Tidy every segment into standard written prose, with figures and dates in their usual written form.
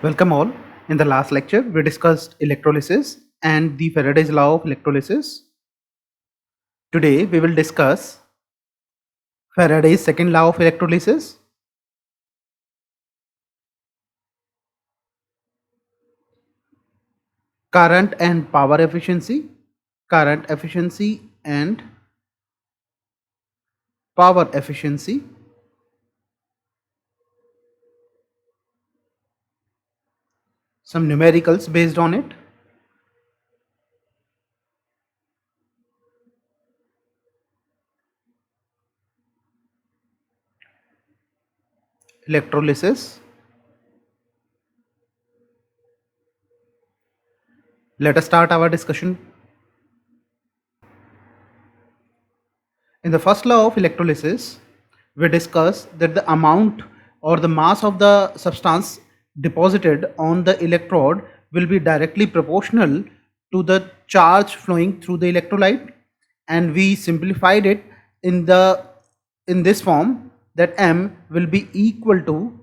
Welcome all. In the last lecture, we discussed electrolysis and the Faraday's law of electrolysis. Today, we will discuss Faraday's second law of electrolysis. Current and power efficiency. Current efficiency and power efficiency. Some numericals based on it. Electrolysis. Let us start our discussion. In the first law of electrolysis, we discussed that the amount or the mass of the substance deposited on the electrode will be directly proportional to the charge flowing through the electrolyte, and we simplified it in this form, that M will be equal to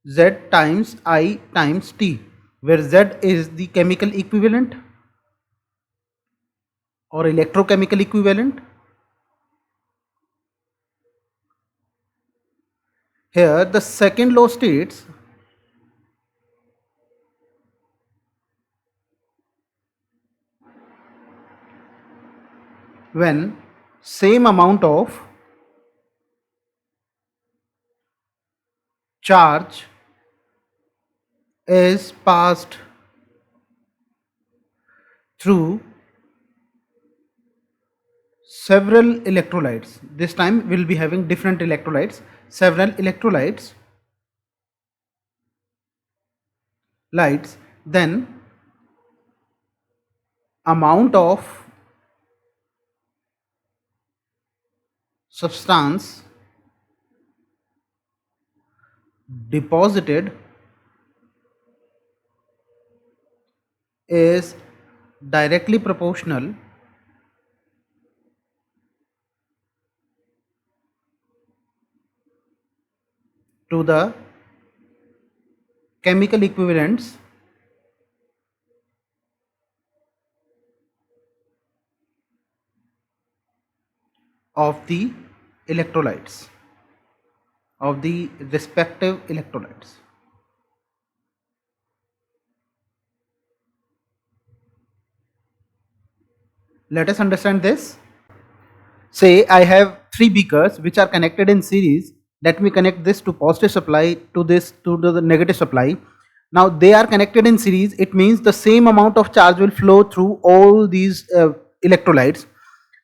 Z times I times T, where Z is the chemical equivalent or electrochemical equivalent. Here the second law states when same amount of charge is passed through several electrolytes. This time we'll be having different electrolytes, several electrolytes, then amount of substance deposited is directly proportional to the chemical equivalents of the electrolytes, of the respective electrolytes. Let us understand this. Say I have three beakers which are connected in series. Let me connect this to positive supply, to this to the negative supply. Now they are connected in series. It means the same amount of charge will flow through all these electrolytes.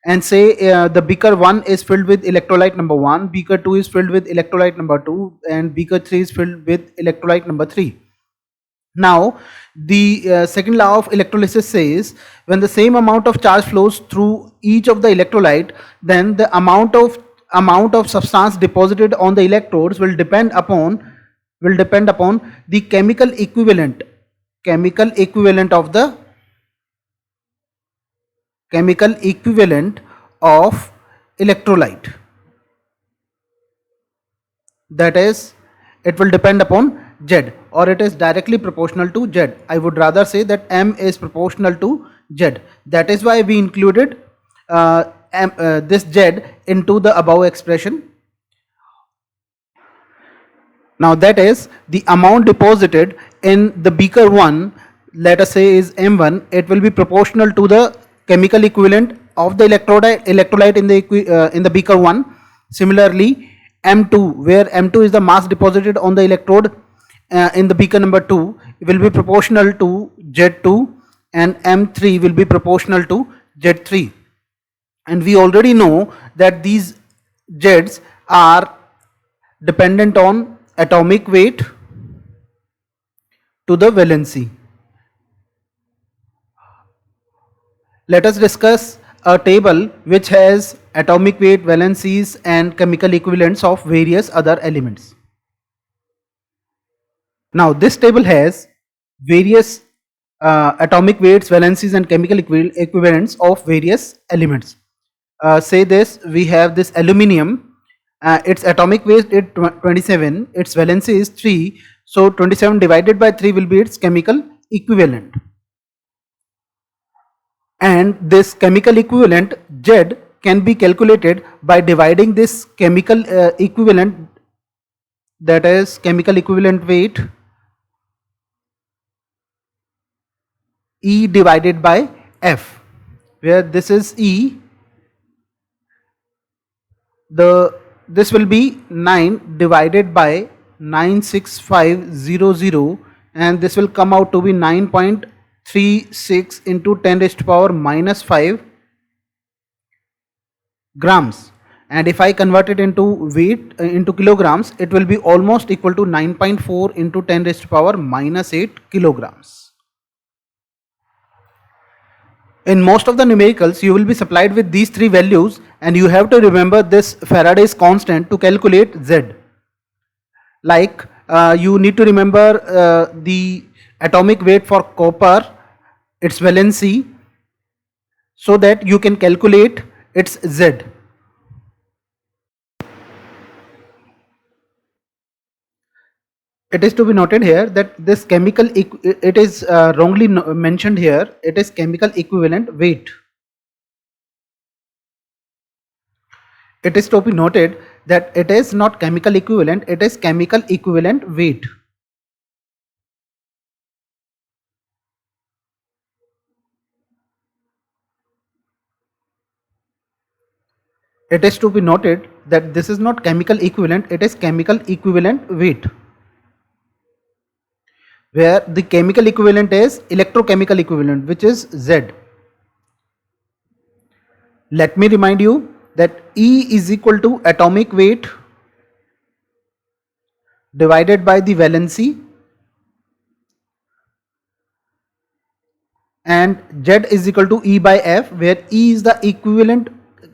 And say the beaker 1 is filled with electrolyte number 1, beaker 2 is filled with electrolyte number 2, and beaker 3 is filled with electrolyte number 3. Now the second law of electrolysis says when the same amount of charge flows through each of the electrolyte, then the amount of substance deposited on the electrodes will depend upon the chemical equivalent of electrolyte. That is, it will depend upon Z, or it is directly proportional to Z. I would rather say that M is proportional to Z. That is why we included this Z into the above expression. Now that is the amount deposited in the beaker 1, let us say is M1, it will be proportional to the chemical equivalent of the electrolyte in the beaker 1. Similarly, M2, where M2 is the mass deposited on the electrode in the beaker number 2, will be proportional to Z2, and M3 will be proportional to Z3. And we already know that these Z's are dependent on atomic weight to the valency. Let us discuss a table which has atomic weight, valencies, and chemical equivalents of various other elements. Now this table has various atomic weights, valencies, and chemical equivalents of various elements. Say this, we have this aluminium, its atomic weight is 27, its valency is 3, So 27 divided by 3 will be its chemical equivalent. And this chemical equivalent Z can be calculated by dividing this chemical equivalent, that is chemical equivalent weight, E divided by F, where this is E, this will be 9 divided by 96500, and this will come out to be 9.36 into 10 raised to power minus 5 grams. And if I convert it into weight, into kilograms, it will be almost equal to 9.4 into 10 raised to power minus 8 kilograms. In most of the numericals, you will be supplied with these three values, and you have to remember this Faraday's constant to calculate Z. Like you need to remember the atomic weight for copper, its valency, so that you can calculate its Z. It is to be noted here that this chemical, it is wrongly mentioned here, it is chemical equivalent weight. It is to be noted that it is not chemical equivalent, it is chemical equivalent weight. It is to be noted that this is not chemical equivalent, it is chemical equivalent weight, where the chemical equivalent is electrochemical equivalent, which is Z. Let me remind you that E is equal to atomic weight divided by the valency, and Z is equal to E by F, where E is the equivalent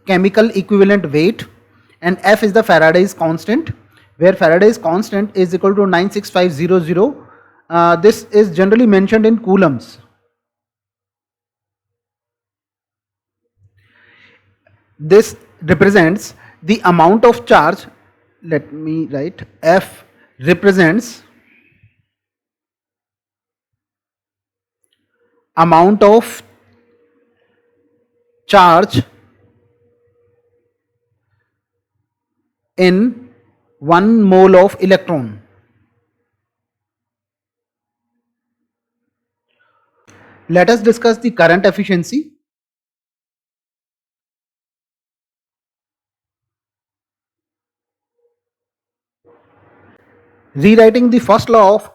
chemical equivalent weight and F is the Faraday's constant, where Faraday's constant is equal to 96500. This is generally mentioned in coulombs. This represents the amount of charge. Let me write, F represents amount of charge in 1 mole of electron. Let us discuss the current efficiency. Rewriting the first law of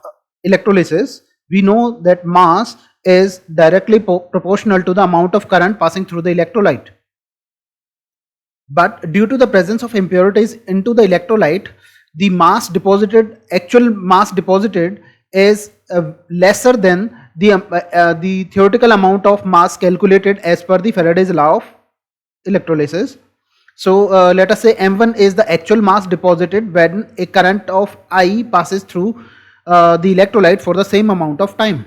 electrolysis, we know that mass is directly proportional to the amount of current passing through the electrolyte. But due to the presence of impurities into the electrolyte, the mass deposited, actual mass deposited, is lesser than the theoretical amount of mass calculated as per the Faraday's law of electrolysis. So let us say M1 is the actual mass deposited when a current of I passes through the electrolyte for the same amount of time.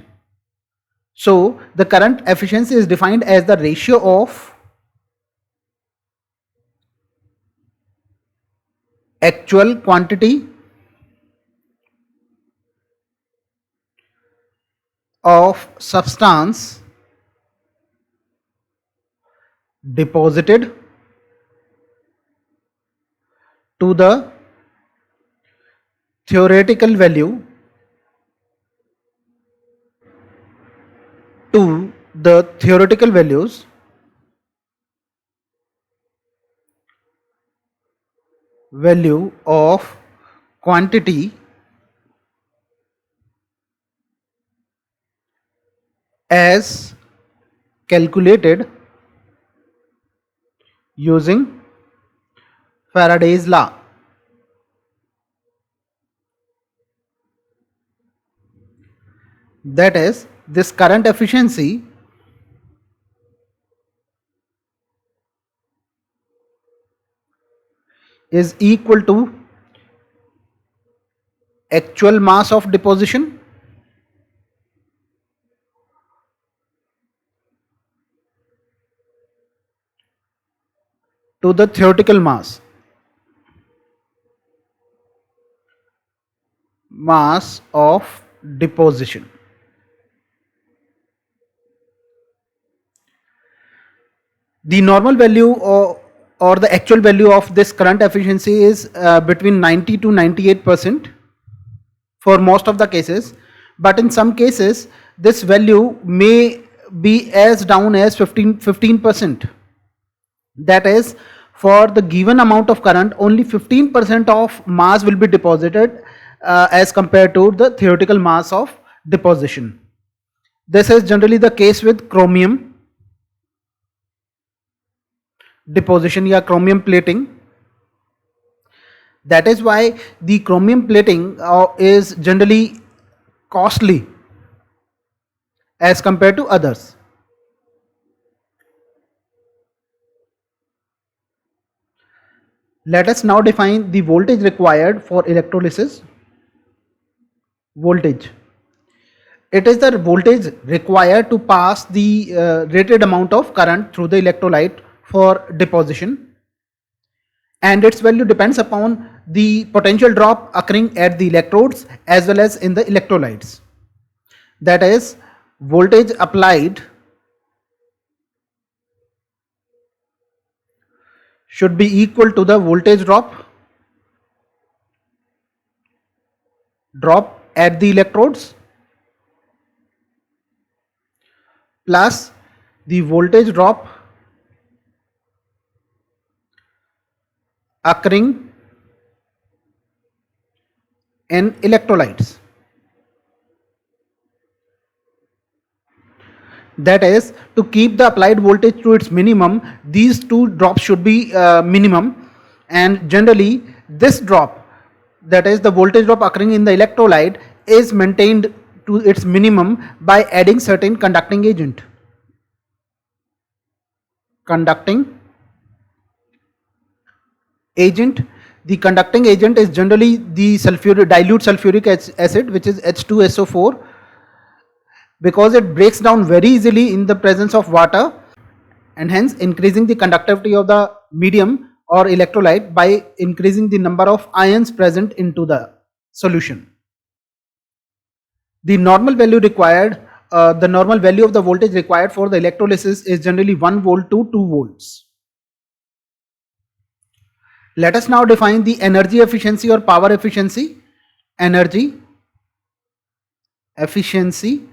So the current efficiency is defined as the ratio of actual quantity of substance deposited to the theoretical value values value of quantity as calculated using Faraday's law. That is, this current efficiency is equal to actual mass of deposition to the theoretical mass mass of deposition. The normal value or the actual value of this current efficiency is between 90 to 98% for most of the cases, but in some cases this value may be as down as 15%. That is, for the given amount of current, only 15% of mass will be deposited as compared to the theoretical mass of deposition. This is generally the case with chromium deposition या chromium plating. That is why the chromium plating is generally costly as compared to others. Let us now define the voltage required for electrolysis. Voltage. It is the voltage required to pass the rated amount of current through the electrolyte for deposition, and its value depends upon the potential drop occurring at the electrodes as well as in the electrolytes. That is, voltage applied should be equal to the voltage drop at the electrodes plus the voltage drop occurring in electrolytes. That is, to keep the applied voltage to its minimum, these two drops should be minimum, and generally this drop, that is the voltage drop occurring in the electrolyte, is maintained to its minimum by adding certain conducting agent. The conducting agent is generally the dilute sulfuric acid, which is H2SO4, because it breaks down very easily in the presence of water, and hence increasing the conductivity of the medium or electrolyte by increasing the number of ions present into the solution. The normal value required, the normal value of the voltage required for the electrolysis is generally 1 volt to 2 volts. Let us now define the energy efficiency or power efficiency. Energy efficiency,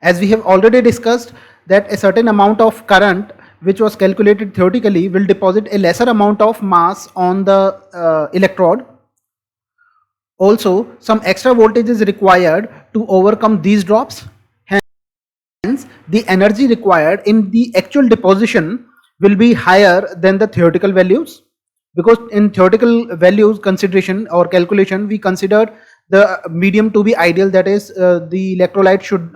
as we have already discussed, that a certain amount of current which was calculated theoretically will deposit a lesser amount of mass on the electrode. Also, some extra voltage is required to overcome these drops. Hence, the energy required in the actual deposition will be higher than the theoretical values, because in theoretical values consideration or calculation we considered the medium to be ideal, that is the electrolyte should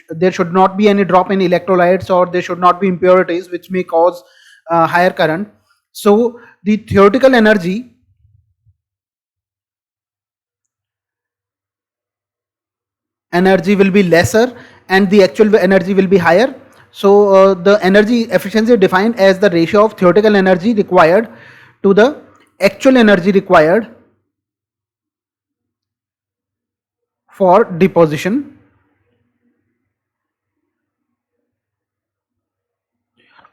there should not be any drop in electrolytes, or there should not be impurities which may cause higher current. So the theoretical energy will be lesser and the actual energy will be higher. So the energy efficiency is defined as the ratio of theoretical energy required to the actual energy required for deposition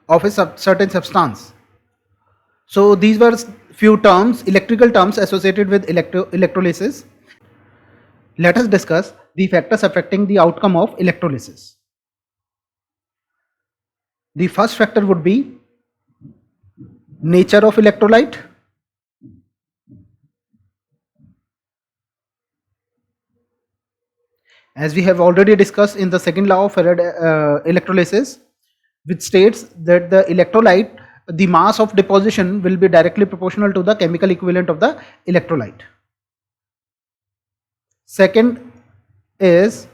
of a certain substance. So these were few terms, electrical terms associated with electrolysis. Let us discuss the factors affecting the outcome of electrolysis. The first factor would be nature of electrolyte. As we have already discussed in the second law of Faraday electrolysis, which states that the electrolyte, the mass of deposition will be directly proportional to the chemical equivalent of the electrolyte. Second is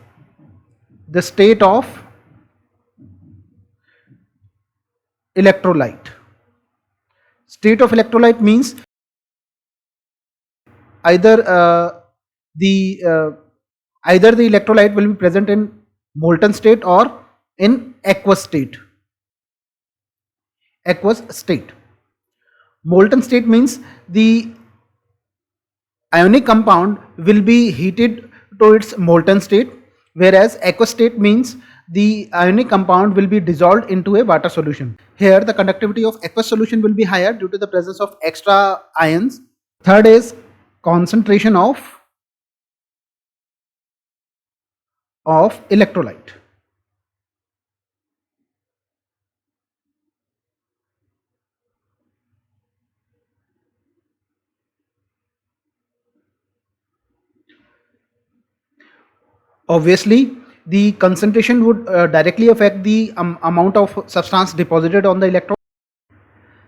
the state of electrolyte. State of electrolyte means either the electrolyte will be present in molten state or in aqueous state. Molten state means the Ionic compound will be heated to its molten state, whereas aqueous state means the ionic compound will be dissolved into a water solution. Here the conductivity of aqueous solution will be higher due to the presence of extra ions. Third is concentration of electrolyte. Obviously, the concentration would directly affect the amount of substance deposited on the electrode.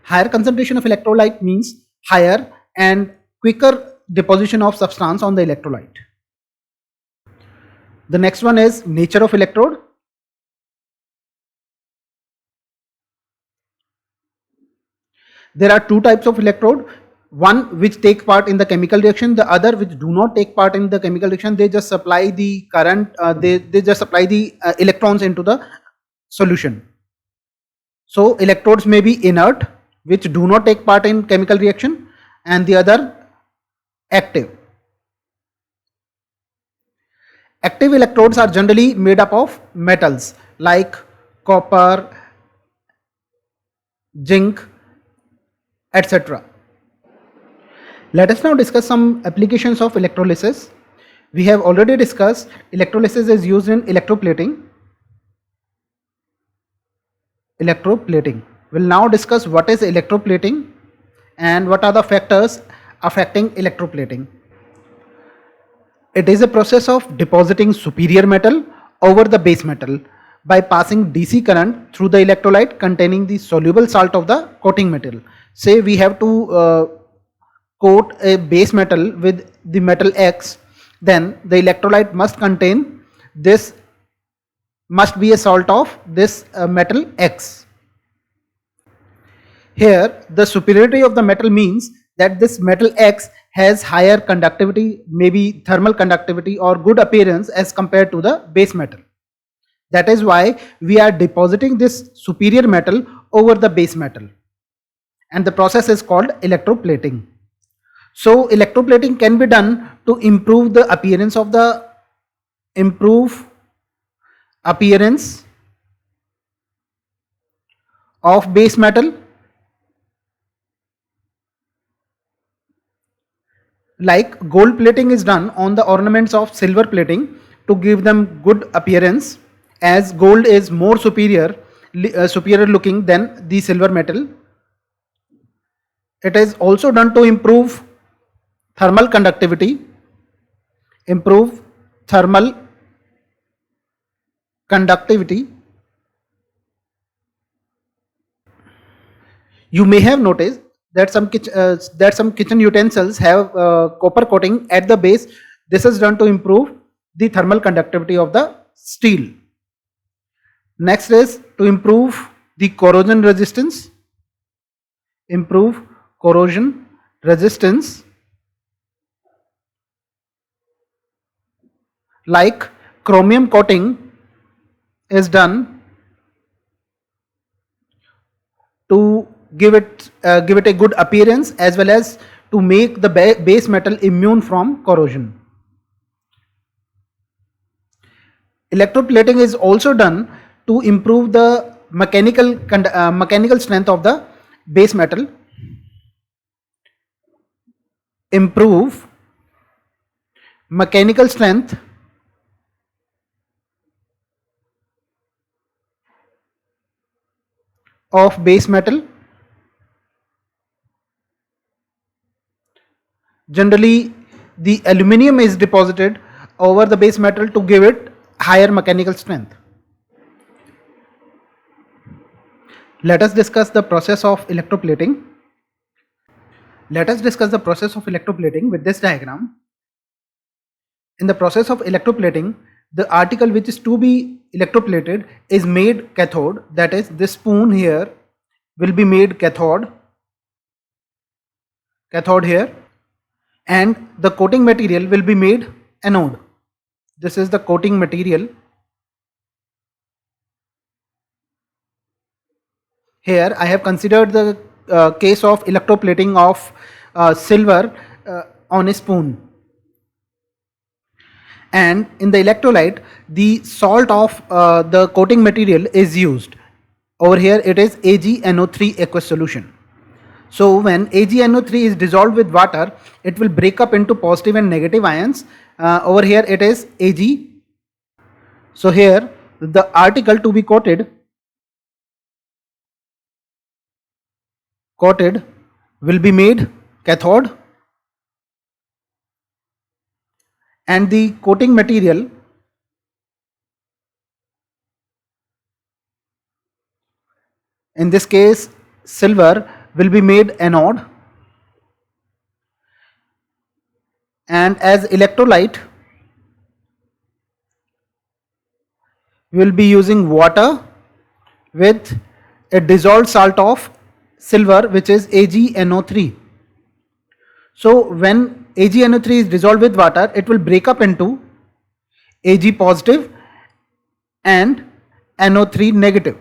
Higher concentration of electrolyte means higher and quicker deposition of substance on the electrolyte. The next one is nature of electrode. There are two types of electrode. One which take part in the chemical reaction, the other which do not take part in the chemical reaction. They just supply the current, they just supply the electrons into the solution. So electrodes may be inert, which do not take part in chemical reaction, and the other active. Active electrodes are generally made up of metals like copper, zinc, etc. Let us now discuss some applications of electrolysis. We have already discussed electrolysis is used in electroplating. We'll now discuss what is electroplating and what are the factors affecting electroplating. It is a process of depositing superior metal over the base metal by passing DC current through the electrolyte containing the soluble salt of the coating material. Say we have to coat a base metal with the metal X, then the electrolyte must contain this, must be a salt of this metal X. Here the superiority of the metal means that this metal X has higher conductivity, maybe thermal conductivity or good appearance as compared to the base metal. That is why we are depositing this superior metal over the base metal, and the process is called electroplating. So electroplating can be done to improve the appearance of base metal, like gold plating is done on the ornaments of silver plating to give them good appearance, as gold is more superior looking than the silver metal. It is also done to improve thermal conductivity, You may have noticed that some kitchen utensils have copper coating at the base. This is done to improve the thermal conductivity of the steel. Next is to improve the corrosion resistance. Like chromium coating is done to give it a good appearance, as well as to make the base metal immune from corrosion. Electroplating is also done to improve the mechanical strength of the base metal. Improve mechanical strength of base metal. Generally, the aluminum is deposited over the base metal to give it higher mechanical strength. Let us discuss the process of electroplating. Let us discuss the process of electroplating with this diagram. In the process of electroplating, the article which is to be electroplated is made cathode, that is, this spoon here will be made cathode here, and the coating material will be made anode. This is the coating material. Here I have considered the case of electroplating of silver on a spoon. And in the electrolyte, the salt of the coating material is used. Over here it is AgNO3 aqueous solution. So when AgNO3 is dissolved with water, it will break up into positive and negative ions. Over here it is Ag. So here the article to be coated will be made cathode, and the coating material in this case silver will be made anode, and as electrolyte we will be using water with a dissolved salt of silver, which is AgNO3. So when AgNO3 is dissolved with water, it will break up into Ag positive and NO3 negative.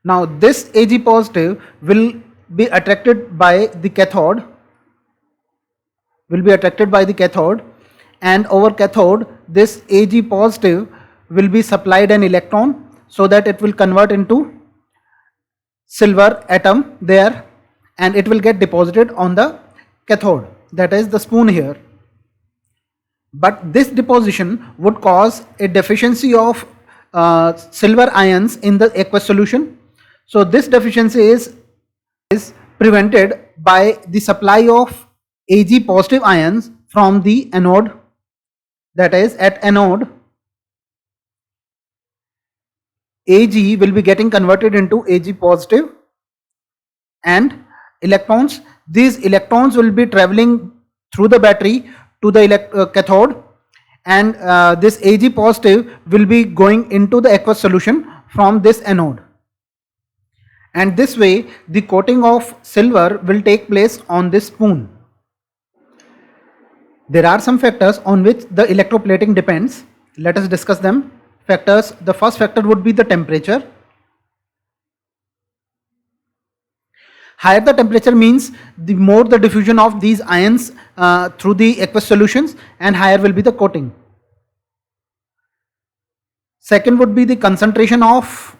Now this Ag positive will be attracted by the cathode, and over cathode this Ag positive will be supplied an electron so that it will convert into silver atom there, and it will get deposited on the cathode, that is the spoon here. But this deposition would cause a deficiency of silver ions in the aqueous solution. So this deficiency is prevented by the supply of Ag positive ions from the anode, that is at anode Ag will be getting converted into Ag positive, and electrons, these electrons will be traveling through the battery to the cathode, and this Ag positive will be going into the aqueous solution from this anode, and this way the coating of silver will take place on this spoon. There are some factors on which the electroplating depends. Let us discuss them. Factors, the first factor would be the temperature. Higher the temperature means the more the diffusion of these ions through the aqueous solutions, and higher will be the coating. Second would be the concentration of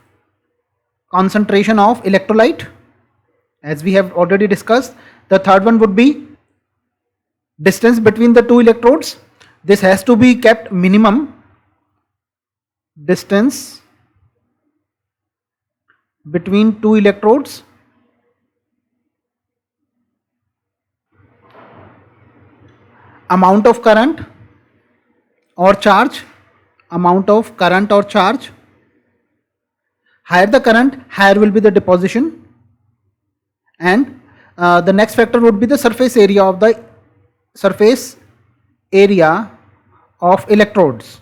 electrolyte, as we have already discussed. The third one would be distance between the two electrodes. This has to be kept minimum. Distance between two electrodes. Amount of current or charge. Higher the current, higher will be the deposition. And the next factor would be the surface area of electrodes.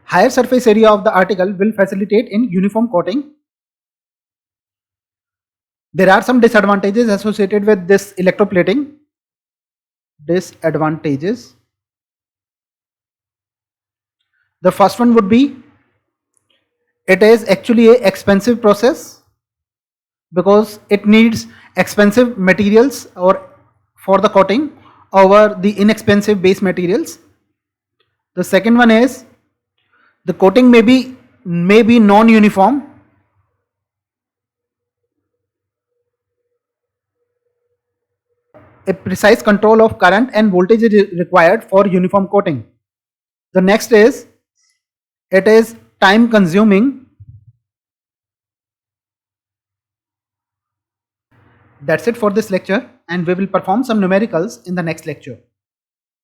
Higher surface area of the article will facilitate in uniform coating. There are some disadvantages associated with this electroplating. Disadvantages. The first one would be, it is actually an expensive process because it needs expensive materials for the coating over the inexpensive base materials. The second one is, the coating may be non-uniform. A precise control of current and voltage is required for uniform coating. The next is, it is time consuming. That's it for this lecture, and we will perform some numericals in the next lecture.